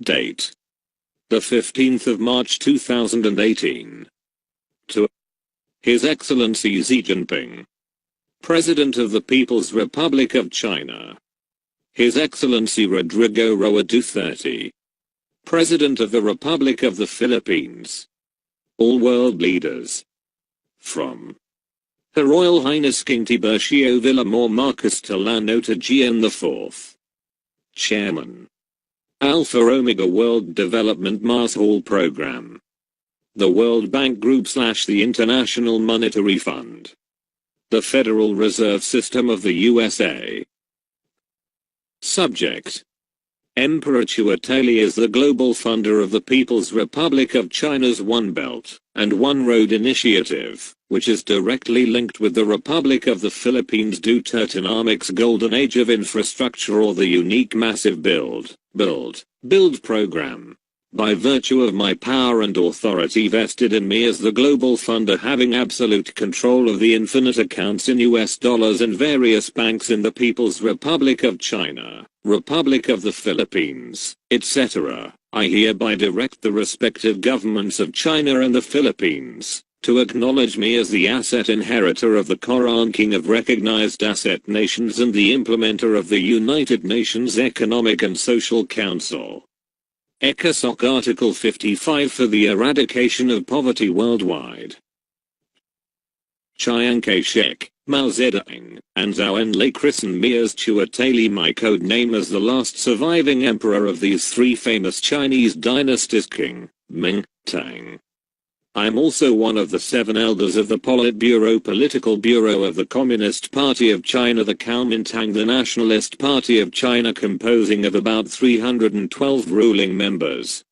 Date: the 15th of March 2018. To His Excellency Xi Jinping, President of the People's Republic of China. His Excellency Rodrigo Roa Duterte, President of the Republic of the Philippines. All world leaders. From Her Royal Highness King Tiburcio Villamor Marcos Tolano to Gian IV, Chairman, Alpha Omega World Development Mass Hall Program, the World Bank Group / the International Monetary Fund, the Federal Reserve System of the USA. Subject: Emperor CHUA TAI is the global funder of the People's Republic of China's One Belt and One Road initiative, which is directly linked with the Republic of the Philippines' Dutertonomics Golden Age of Infrastructure, or the unique massive build program. By virtue of my power and authority vested in me as the global funder, having absolute control of the infinite accounts in US dollars in various banks in the People's Republic of China, Republic of the Philippines, etc., I hereby direct the respective governments of China and the Philippines to acknowledge me as the asset inheritor of the K.O.R.A.N, King of Recognized Asset Nations and the implementer of the United Nations Economic and Social Council. ECOSOC Article 55 for the eradication of poverty worldwide. Chiang Kai-shek, Mao Zedong, and Zhou Enlai christen me as CHUA TAI, my code name, as the last surviving emperor of these three famous Chinese dynasties, Qing, Ming, Tang. I am also one of the 7 elders of the Politburo Political Bureau of the Communist Party of China, the Kuomintang, the Nationalist Party of China, composing of about 312 ruling members.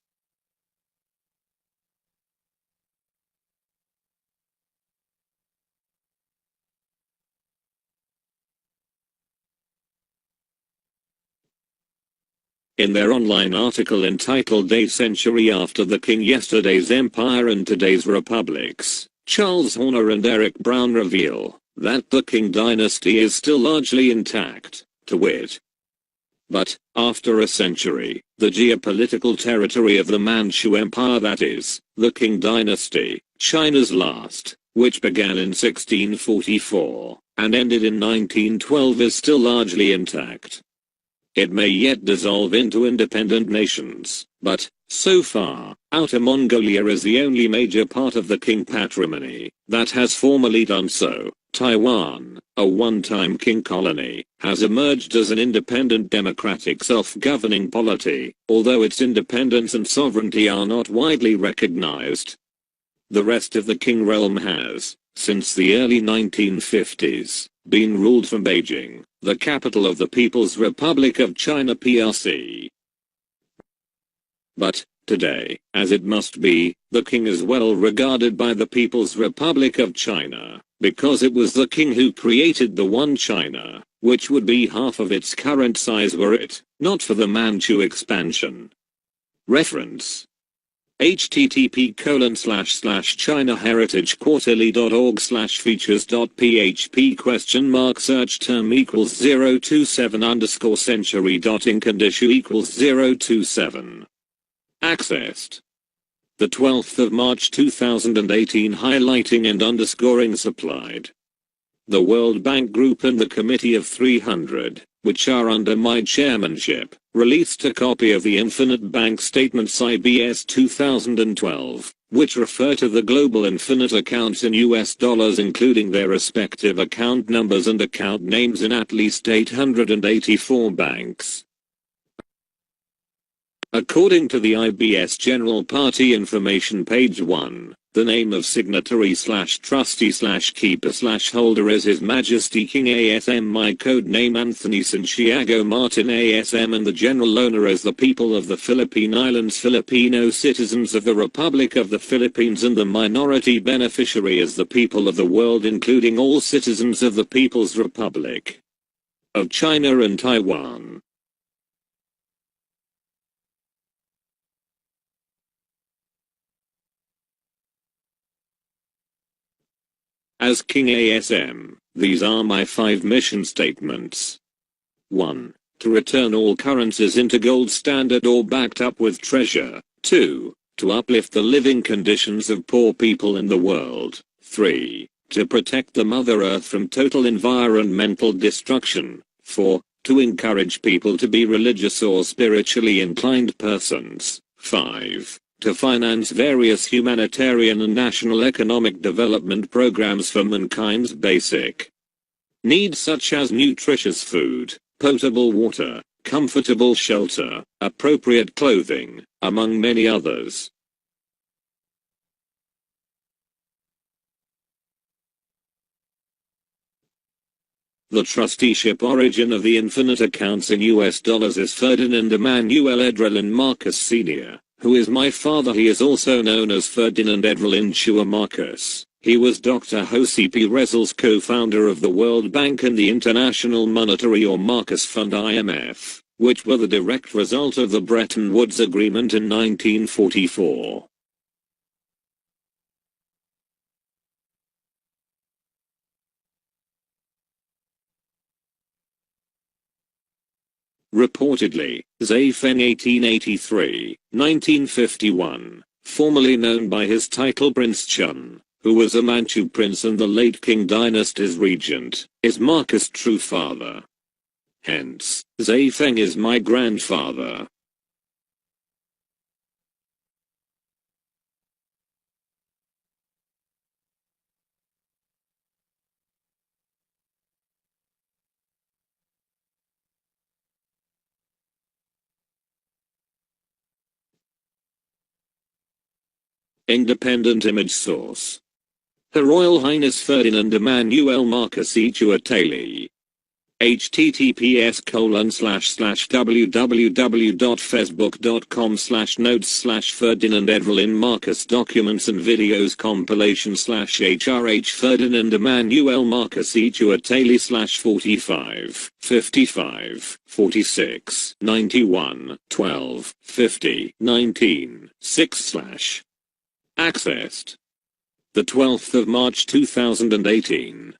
In their online article entitled A Century After the King, Yesterday's Empire and Today's Republics, Charles Horner and Eric Brown reveal that the Qing dynasty is still largely intact, to wit. But, after a century, the geopolitical territory of the Manchu Empire, that is, the Qing dynasty, China's last, which began in 1644 and ended in 1912, is still largely intact. It may yet dissolve into independent nations, but, so far, Outer Mongolia is the only major part of the Qing patrimony that has formally done so. Taiwan, a one-time Qing colony, has emerged as an independent democratic self-governing polity, although its independence and sovereignty are not widely recognized. The rest of the Qing realm has, since the early 1950s, been ruled from Beijing, the capital of the People's Republic of China PRC. But, today, as it must be, the King is well regarded by the People's Republic of China, because it was the King who created the One China, which would be half of its current size were it not for the Manchu expansion. Reference: http://chinaheritagequarterly.org/features.php search term =027_century.inc and issue =027. Accessed. The 12th of March 2018, highlighting and underscoring supplied. The World Bank Group and the Committee of 300, which are under my chairmanship, released a copy of the Infinite Bank Statements IBS 2012, which refer to the global infinite accounts in US dollars, including their respective account numbers and account names in at least 884 banks. According to the IBS General Party Information page 1, the name of signatory/trustee/keeper/holder is His Majesty King ASM, my code name Anthony Santiago Martin ASM, and the general owner is the people of the Philippine Islands, Filipino citizens of the Republic of the Philippines, and the minority beneficiary is the people of the world, including all citizens of the People's Republic of China and Taiwan. As King ASM, these are my 5 mission statements. 1. To return all currencies into gold standard or backed up with treasure. 2. To uplift the living conditions of poor people in the world. 3. To protect the Mother Earth from total environmental destruction. 4. To encourage people to be religious or spiritually inclined persons. 5. To finance various humanitarian and national economic development programs for mankind's basic needs such as nutritious food, potable water, comfortable shelter, appropriate clothing, among many others. The trusteeship origin of the infinite accounts in US dollars is Ferdinand Emmanuel Edralin Marcus Sr., who is my father. He is also known as Ferdinand Edralin CHUA Marcus. He was Dr. Jose P. Rizal's co-founder of the World Bank and the International Monetary or Marcus Fund IMF, which were the direct result of the Bretton Woods Agreement in 1944. Reportedly, Zhai Feng 1883-1951, formerly known by his title Prince Chun, who was a Manchu prince and the late Qing dynasty's regent, is Marcus' true father. Hence, Zhai Feng is my grandfather. Independent image source. Her Royal Highness Ferdinand Emmanuel Marcus CHUA TAI. https://www.facebook.com/notes/Ferdinand Edralin Marcus documents and videos compilation/HRH Ferdinand Emmanuel Marcus CHUA TAI /45 55 46 91 12 50 19 6/ Accessed the 12th of March 2018.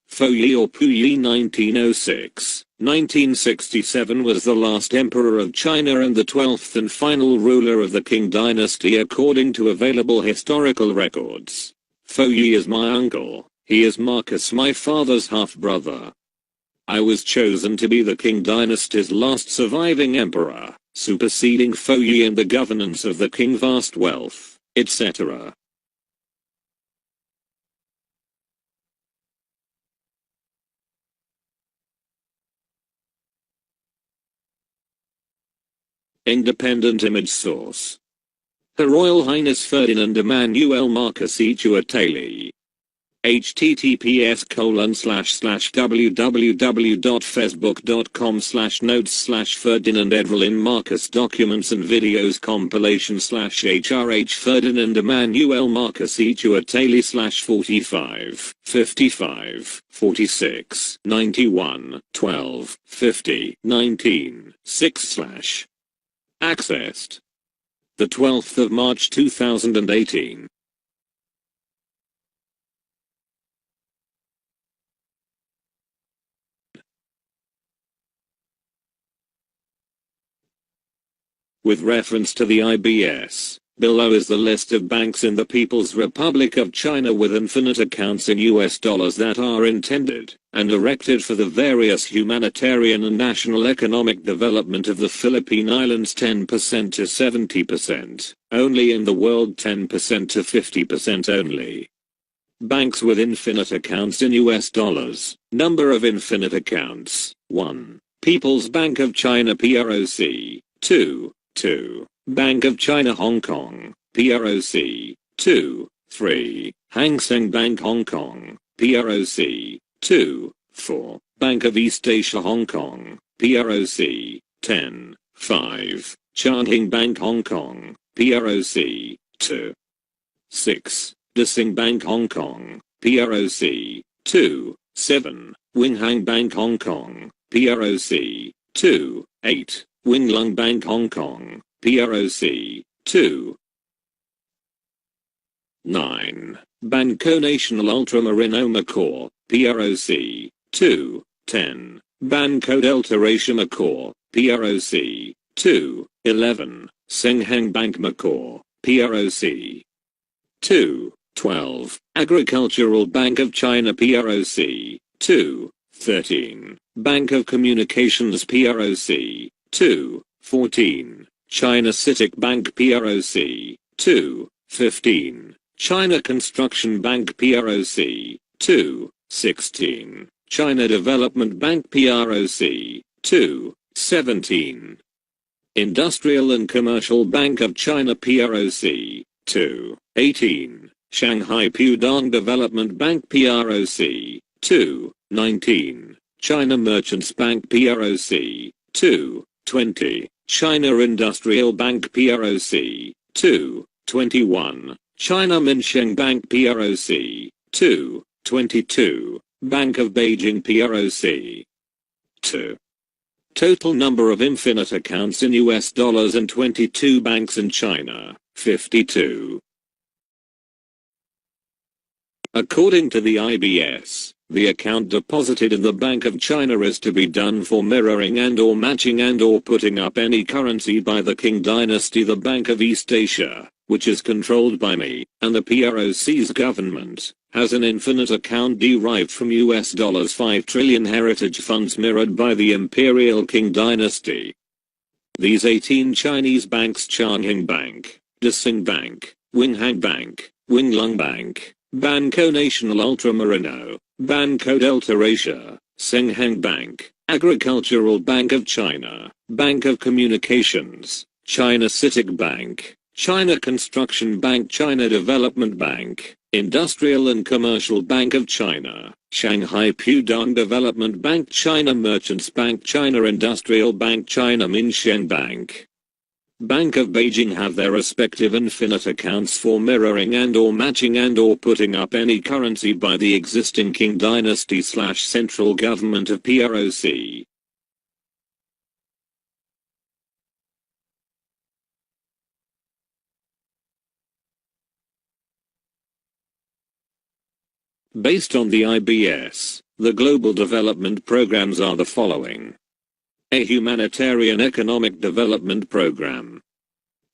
Fouyi or Puyi 1906-1967 was the last emperor of China and the 12th and final ruler of the Qing dynasty according to available historical records. Fouyi is my uncle. He is Marcus, my father's half-brother. I was chosen to be the Qing dynasty's last surviving emperor, superseding Fouyi in the governance of the Qing vast wealth, etc. Independent image source. Her Royal Highness Ferdinand Emmanuel Marcus CHUA TAI. https://www.facebook.com/notes/Ferdinand Edralin Marcus documents and videos compilation/HRH Ferdinand Emmanuel Marcus CHUA TAI /45 55 46 91 12 50 19 6/ Accessed the 12th of March 2018. With reference to the IBS, below is the list of banks in the People's Republic of China with infinite accounts in US dollars that are intended and erected for the various humanitarian and national economic development of the Philippine Islands 10% to 70%, only in the world 10% to 50% only. Banks with infinite accounts in US dollars. Number of infinite accounts, 1. People's Bank of China PROC, 2. Bank of China Hong Kong, PROC, 2. 3. Hang Seng Bank Hong Kong, PROC, 2. 4. Bank of East Asia Hong Kong, PROC, 10. 5. Chanhing Bank Hong Kong, PROC, 2. 6. Dasing Bank Hong Kong, PROC, 2. 7. Winghang Bank Hong Kong, PROC, 2. 8. Wing Lung Bank Hong Kong, PROC, 2. 9. Banco National Ultramarino Macau, PROC, 2. 10. Banco Delta Asia Macau, PROC, 2. 11. Sengheng Bank Macau, PROC, 2. 12. Agricultural Bank of China PROC, 2. 13. Bank of Communications PROC, 2. 14. China CITIC Bank PROC, 2. 15. China Construction Bank PROC, 2. 16. China Development Bank PROC, 2. 17. Industrial and Commercial Bank of China PROC, 2. 18. Shanghai Pudong Development Bank PROC, 2. 19. China Merchants Bank PROC, 2. 20. China Industrial Bank PROC, 2. 21. China Minsheng Bank PROC, 2. 22. Bank of Beijing PROC, 2. Total number of infinite accounts in US dollars and 22 banks in China, 52. According to the IBS, the account deposited in the Bank of China is to be done for mirroring and or matching and or putting up any currency by the Qing dynasty, the Bank of East Asia, which is controlled by me, and the PROC's government, has an infinite account derived from US dollars 5 trillion heritage funds mirrored by the Imperial Qing dynasty. These 18 Chinese banks: Changning Bank, Dixing Bank, Winghang Bank, Winglung Bank, Banco National Ultramarino, Banco Delta Asia, Sengheng Bank, Agricultural Bank of China, Bank of Communications, China CITIC Bank, China Construction Bank, China Development Bank, Industrial and Commercial Bank of China, Shanghai Pudong Development Bank, China Merchants Bank, China Industrial Bank, China Minsheng Bank, Bank of Beijing have their respective infinite accounts for mirroring and or matching and or putting up any currency by the existing Qing dynasty / central government of PROC. Based on the IBS, the global development programs are the following. A Humanitarian Economic Development Program.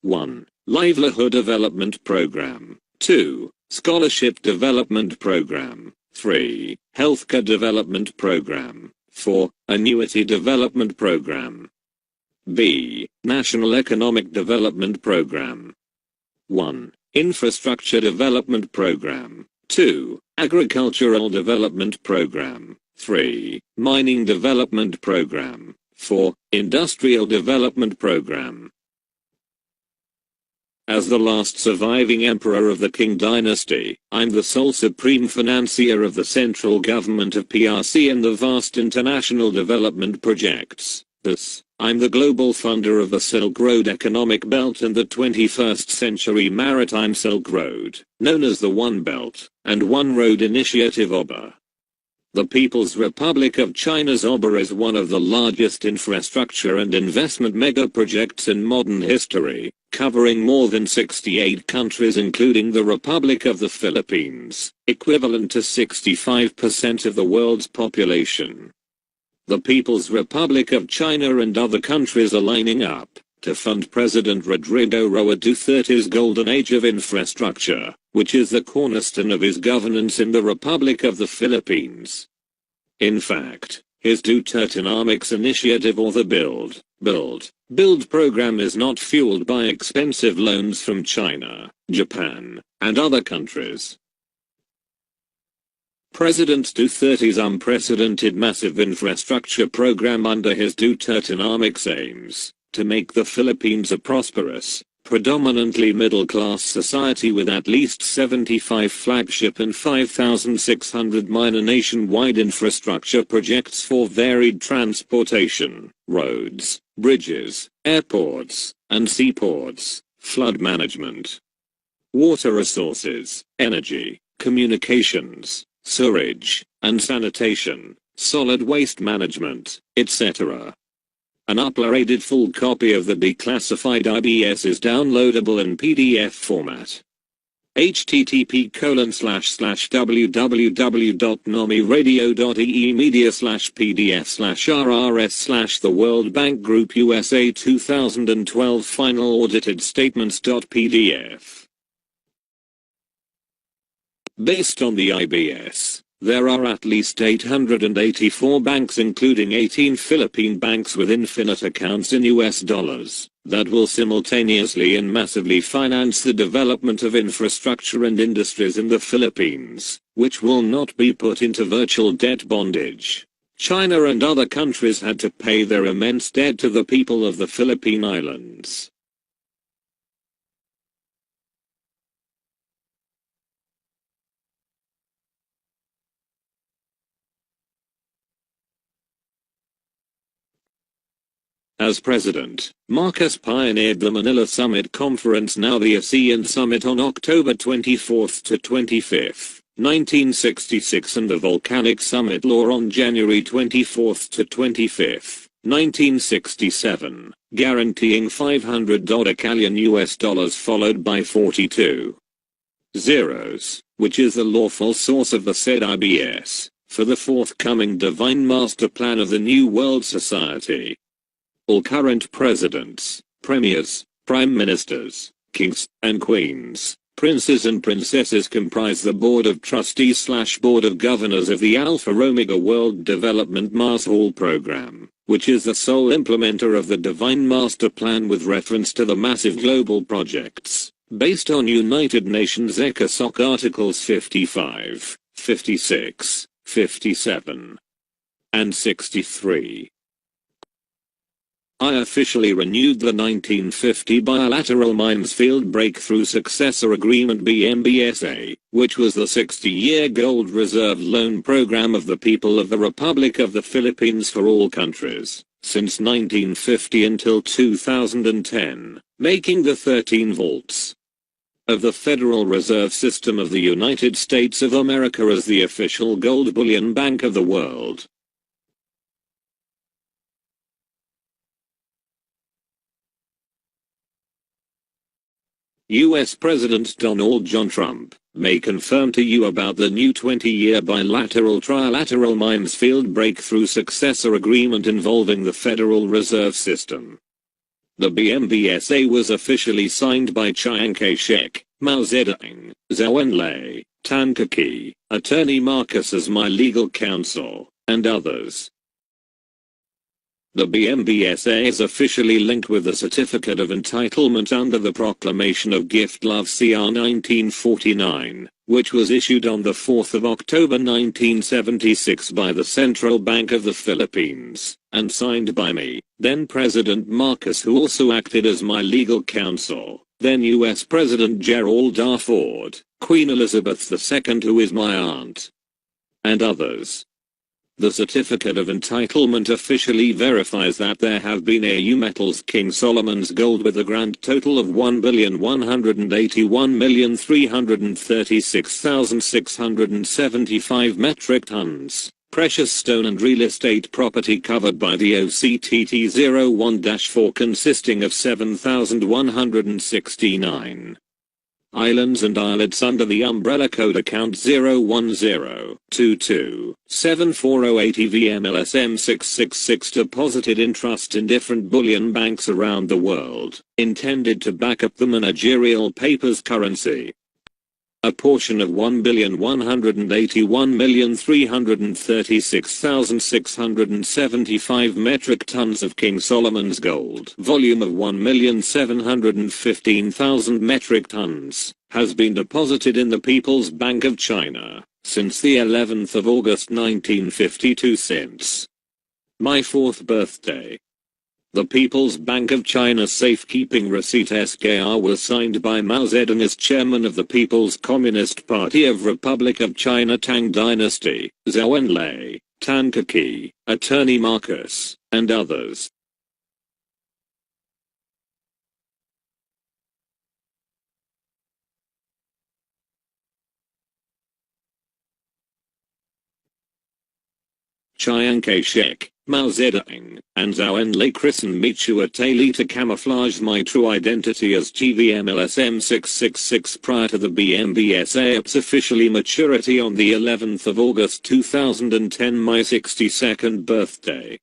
1. Livelihood Development Program. 2. Scholarship Development Program. 3. Healthcare Development Program. 4. Annuity Development Program. B. National Economic Development Program. 1. Infrastructure Development Program. 2. Agricultural Development Program. 3. Mining Development Program. 4. Industrial Development Program. As the last surviving emperor of the Qing dynasty, I'm the sole supreme financier of the central government of PRC and the vast international development projects. Thus, I'm the global funder of the Silk Road Economic Belt and the 21st Century Maritime Silk Road, known as the One Belt and One Road Initiative (OBA). The People's Republic of China's OBA is one of the largest infrastructure and investment mega-projects in modern history, covering more than 68 countries including the Republic of the Philippines, equivalent to 65% of the world's population. The People's Republic of China and other countries are lining up to fund President Rodrigo Roa Duterte's golden age of infrastructure, which is the cornerstone of his governance in the Republic of the Philippines. In fact, his Dutertenomics initiative, or the Build program, is not fueled by expensive loans from China, Japan, and other countries. President Duterte's unprecedented massive infrastructure program under his Dutertenomics aims to make the Philippines a prosperous, predominantly middle-class society with at least 75 flagship and 5,600 minor nationwide infrastructure projects for varied transportation, roads, bridges, airports, and seaports, flood management, water resources, energy, communications, sewerage, and sanitation, solid waste management, etc. An uploaded full copy of the declassified IBS is downloadable in PDF format. http://www.nomiradio.ee media/pdf/rrs/ The World Bank Group USA 2012 Final Audited Statements.pdf. Based on the IBS, there are at least 884 banks, including 18 Philippine banks with infinite accounts in US dollars, that will simultaneously and massively finance the development of infrastructure and industries in the Philippines, which will not be put into virtual debt bondage. China and other countries had to pay their immense debt to the people of the Philippine Islands. As president, Marcos pioneered the Manila Summit Conference, now the ASEAN Summit, on October 24 to 25, 1966, and the Volcanic Summit Law on January 24 to 25, 1967, guaranteeing $500 Canadian US dollars followed by 42 zeros, which is the lawful source of the said IBS, for the forthcoming Divine Master Plan of the New World Society. All current presidents, premiers, prime ministers, kings and queens, princes and princesses comprise the Board of Trustees/Board of Governors of the Alpha Omega World Development Mars Hall Program, which is the sole implementer of the Divine Master Plan with reference to the massive global projects, based on United Nations ECOSOC Articles 55, 56, 57, and 63. I officially renewed the 1950 Bilateral Minefield Breakthrough Successor Agreement (BMBSA), which was the 60-year gold reserve loan program of the people of the Republic of the Philippines for all countries, since 1950 until 2010, making the 13 vaults of the Federal Reserve System of the United States of America as the official gold bullion bank of the world. U.S. President Donald John Trump may confirm to you about the new 20-year bilateral trilateral Minefield Breakthrough Successor Agreement involving the Federal Reserve System. The BMBSA was officially signed by Chiang Kai-shek, Mao Zedong, Zhou Enlai, Tan Kaki, Attorney Marcus as my legal counsel, and others. The BMBSA is officially linked with the Certificate of Entitlement under the Proclamation of Gift Love CR 1949, which was issued on the 4th of October 1976 by the Central Bank of the Philippines, and signed by me, then President Marcos, who also acted as my legal counsel, then U.S. President Gerald R. Ford, Queen Elizabeth II, who is my aunt, and others. The Certificate of Entitlement officially verifies that there have been AU metals King Solomon's gold with a grand total of 1,181,336,675 metric tons, precious stone and real estate property covered by the OCTT-01-4 consisting of 7,169 islands and islets under the umbrella code account 010227408 TVM-LSM-666 deposited in trust in different bullion banks around the world, intended to back up the managerial paper's currency. A portion of 1,181,336,675 metric tons of King Solomon's gold, volume of 1,715,000 metric tons, has been deposited in the People's Bank of China since the 11th of August 1952, since my 4th birthday. The People's Bank of China safekeeping receipt SKR was signed by Mao Zedong as chairman of the People's Communist Party of Republic of China Tang Dynasty, Zhou Enlai, Tan Kaki, Attorney Marcus, and others. Chiang Kai-shek, Mao Zedong and Zhao Enlai christened me CHUA TAI to camouflage my true identity as TVM-LSM-666 prior to the BMBSA's officially maturity on the 11th of August 2010, my 62nd birthday.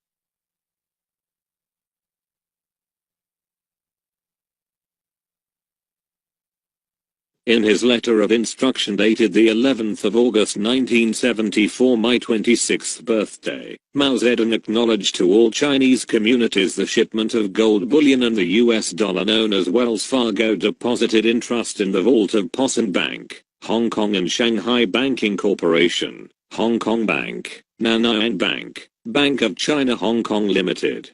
In his letter of instruction dated the 11th of August 1974, my 26th birthday, Mao Zedong acknowledged to all Chinese communities the shipment of gold bullion and the US dollar known as Wells Fargo deposited in trust in the vault of Posen Bank, Hong Kong and Shanghai Banking Corporation, Hong Kong Bank, Nanyang Bank, Bank of China Hong Kong Limited,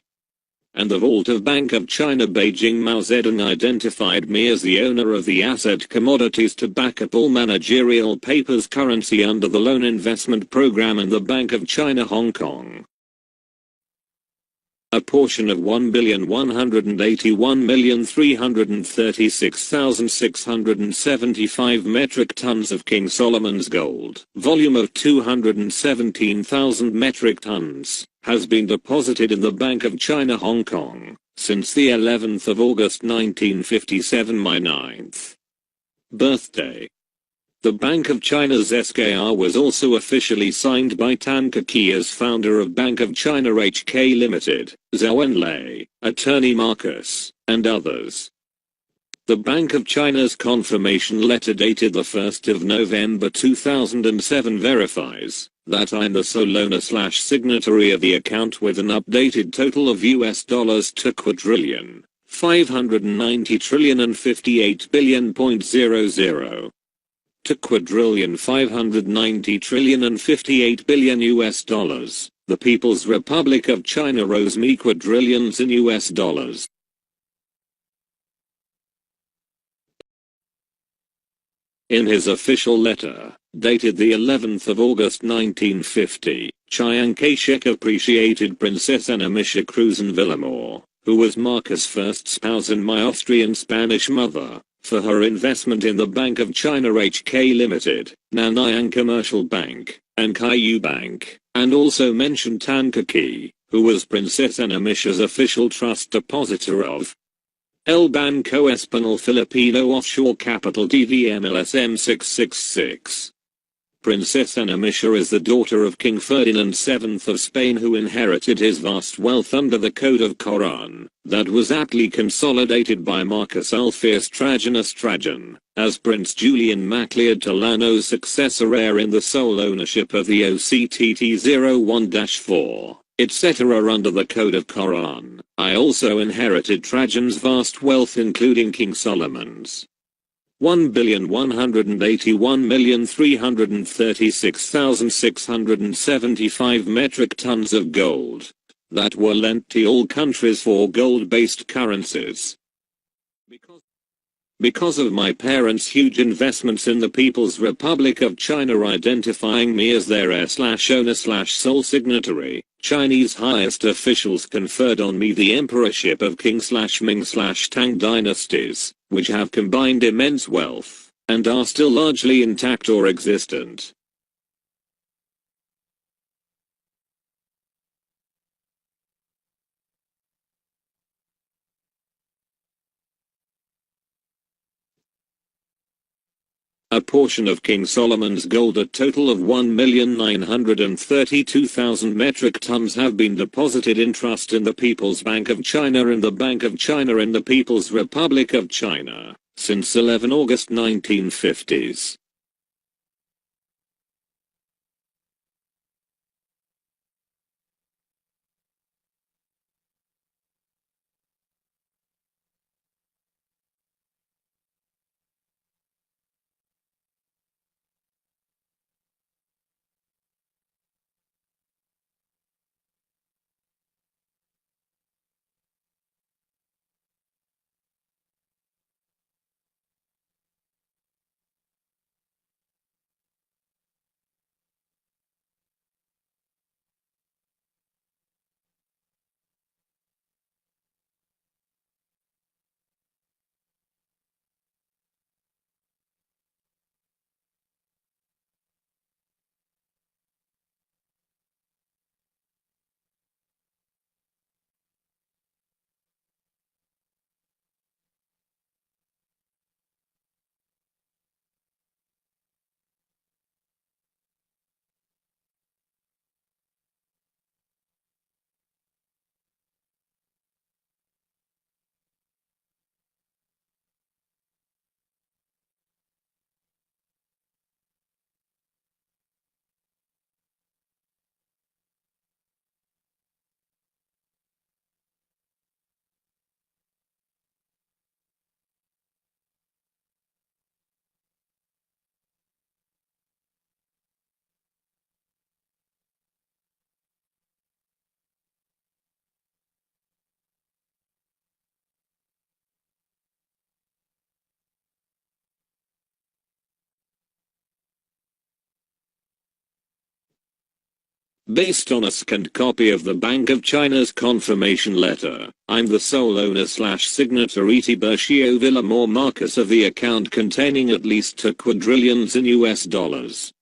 and the vault of Bank of China Beijing. Mao Zedong identified me as the owner of the asset commodities to back up all managerial papers currency under the loan investment program in the Bank of China Hong Kong. A portion of 1,181,336,675 metric tons of King Solomon's gold, volume of 217,000 metric tons, has been deposited in the Bank of China Hong Kong since the 11th of August 1957, my 9th birthday. The Bank of China's SKR was also officially signed by Tan Keki as founder of Bank of China HK Limited, Zhao Enlai, attorney Marcus, and others. The Bank of China's confirmation letter dated the 1st of November 2007 verifies that I'm the sole owner/signatory of the account with an updated total of US dollars to quadrillion, 590 trillion and 58 billion.00. To quadrillion 590 trillion and 58 billion US dollars, the People's Republic of China owes me quadrillions in US dollars. In his official letter, dated the 11th of August 1950, Chiang Kai-shek appreciated Princess Anna Misha Kreuzen-Villamor, who was Marcus' first spouse and my Austrian-Spanish mother, for her investment in the Bank of China HK Limited, Nanyang Commercial Bank, and Kaiyu Bank, and also mentioned Tan Keki, who was Princess Anna Misha's official trust depositor of El Banco Español Filipino Offshore Capital TVM-LSM-666. Princess Anna Misha is the daughter of King Ferdinand VII of Spain, who inherited his vast wealth under the Code of K.O.R.A.N. that was aptly consolidated by Marcus Ulfius Trajanus Trajan, as Prince Julian MacLeod Tolano's successor heir in the sole ownership of the OCTT-01-4, etc. under the Code of K.O.R.A.N. I also inherited Trajan's vast wealth, including King Solomon's 1,181,336,675 metric tons of gold that were lent to all countries for gold-based currencies. Because of my parents' huge investments in the People's Republic of China identifying me as their heir/owner/sole signatory, Chinese highest officials conferred on me the emperorship of Qing/Ming/Tang dynasties, which have combined immense wealth, and are still largely intact or existent. A portion of King Solomon's gold, a total of 1,932,000 metric tons, have been deposited in trust in the People's Bank of China and the Bank of China in the People's Republic of China since 11 August 1950s. Based on a scanned copy of the Bank of China's confirmation letter, I'm the sole owner/signatory Tiburcio Villamor Marcus of the account containing at least 2 quadrillions in US dollars.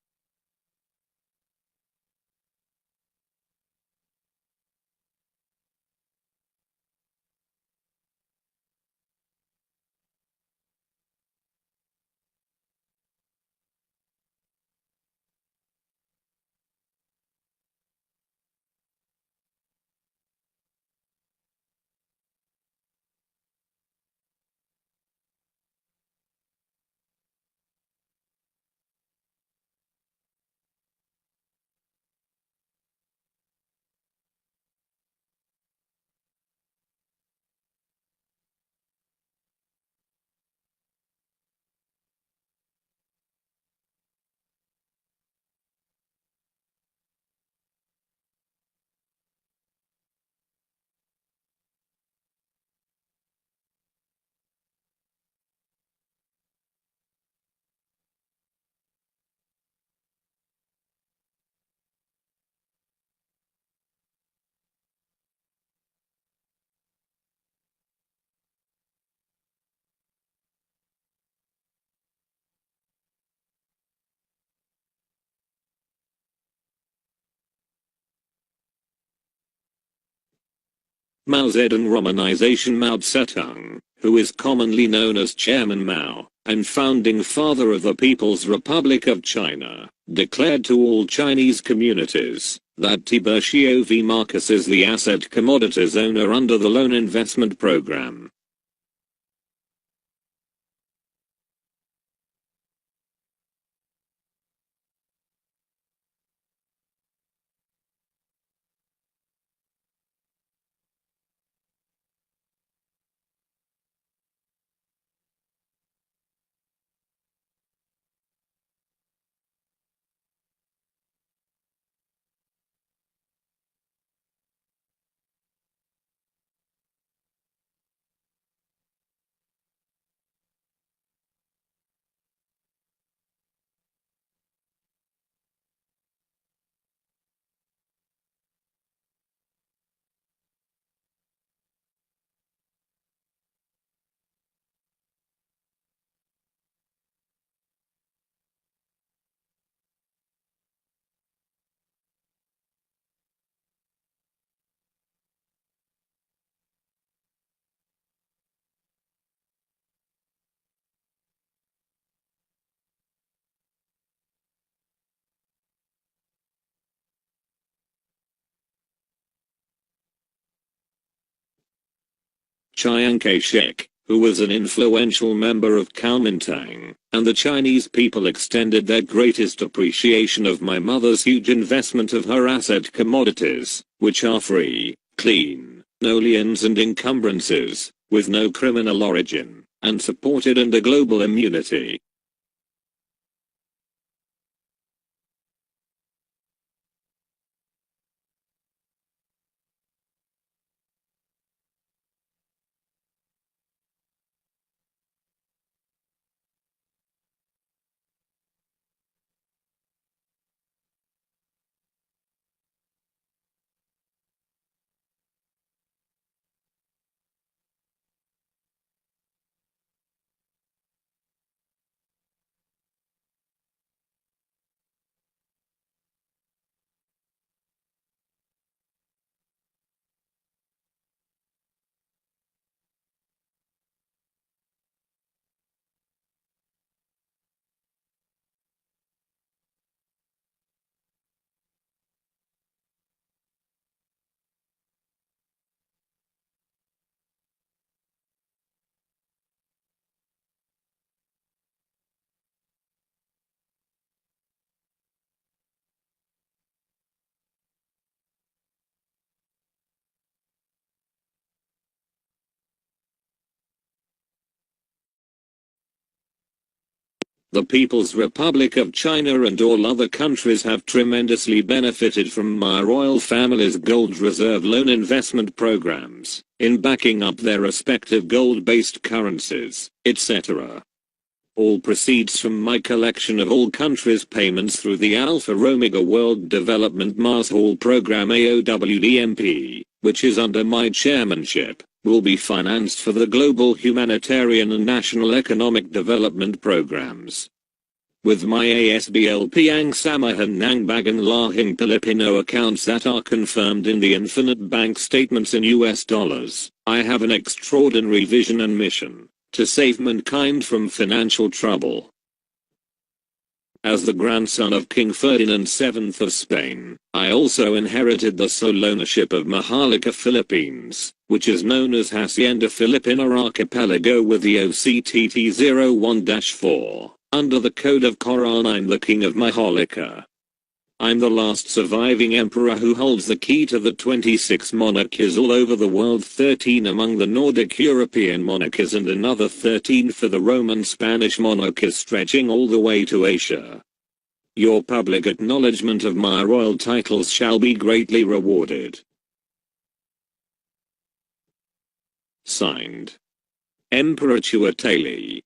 Mao Zedong Romanization. Mao Zedong, who is commonly known as Chairman Mao, and founding father of the People's Republic of China, declared to all Chinese communities that Tiburcio V. Marcus is the asset commodities owner under the loan investment program. Chiang Kai-shek, who was an influential member of Kuomintang, and the Chinese people extended their greatest appreciation of my mother's huge investment of her asset commodities, which are free, clean, no liens and encumbrances, with no criminal origin, and supported under global immunity. The People's Republic of China and all other countries have tremendously benefited from my royal family's gold reserve loan investment programs, in backing up their respective gold-based currencies, etc. All proceeds from my collection of all countries' payments through the Alpha Omega World Development Mars Hall Program AOWDMP, which is under my chairmanship, will be financed for the global humanitarian and national economic development programs. With my ASBLP Ang Samahan Nang Bagan Lahing Filipino accounts that are confirmed in the infinite bank statements in US dollars, I have an extraordinary vision and mission to save mankind from financial trouble. As the grandson of King Ferdinand VII of Spain, I also inherited the sole ownership of Maharlika Philippines, which is known as Hacienda Filipina Archipelago with the OCTT-01-4. Under the code of K.O.R.AN, I'm the king of Maharlika. I'm the last surviving emperor who holds the key to the 26 monarchies all over the world, 13 among the Nordic European monarchies and another 13 for the Roman Spanish monarchies stretching all the way to Asia. Your public acknowledgement of my royal titles shall be greatly rewarded. Signed, Emperor CHUA TAI.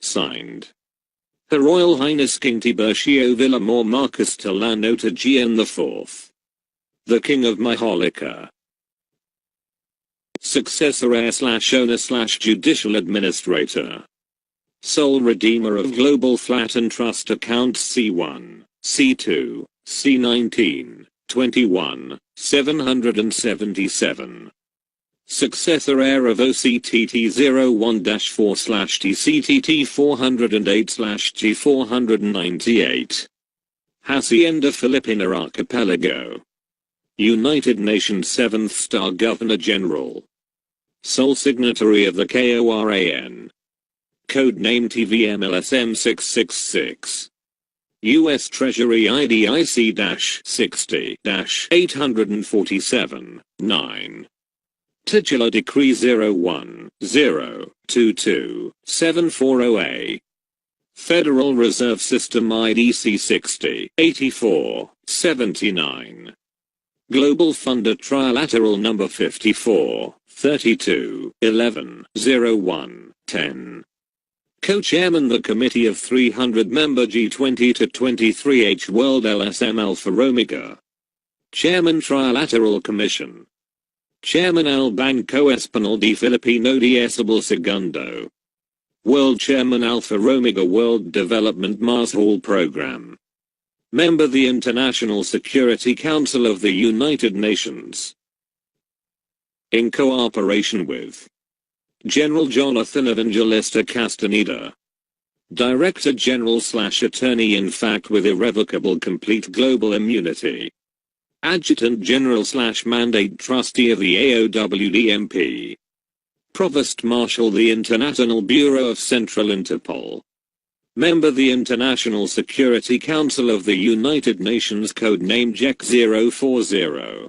Signed, Her Royal Highness King Tiburcio Villamor Marcus Tolano Tajian IV, the King of Maharlika. Successor heir/owner/judicial administrator. Sole redeemer of Global Flat and Trust Accounts C1, C2, C19, 21, 777. Successor heir of OCTT-01-4/TCTT-408/G498. Hacienda Filipina Archipelago. United Nations 7th Star Governor General. Sole signatory of the K.O.R.A.N. Codename TVM-LSM-666. U.S. Treasury IDIC-60-847-9. Titular Decree 01-022-740A. Federal Reserve System IDC 60-84-79. Global Funder Trilateral Number 54-32-11-01-10. Co-Chairman the Committee of 300-member G20 to 23H World LSM Alpha Omega. Chairman Trilateral Commission. Chairman Al Banco Espanol de Filipino de Esabel Segundo. World Chairman Alpha Omega World Development Mars Hall Program. Member the International Security Council of the United Nations. In cooperation with General Jonathan Evangelista Castaneda. Director General/Attorney in fact with irrevocable complete global immunity. Adjutant General/Mandate Trustee of the AOWDMP. Provost Marshal the International Bureau of Central Interpol. Member the International Security Council of the United Nations Codename JEC 040.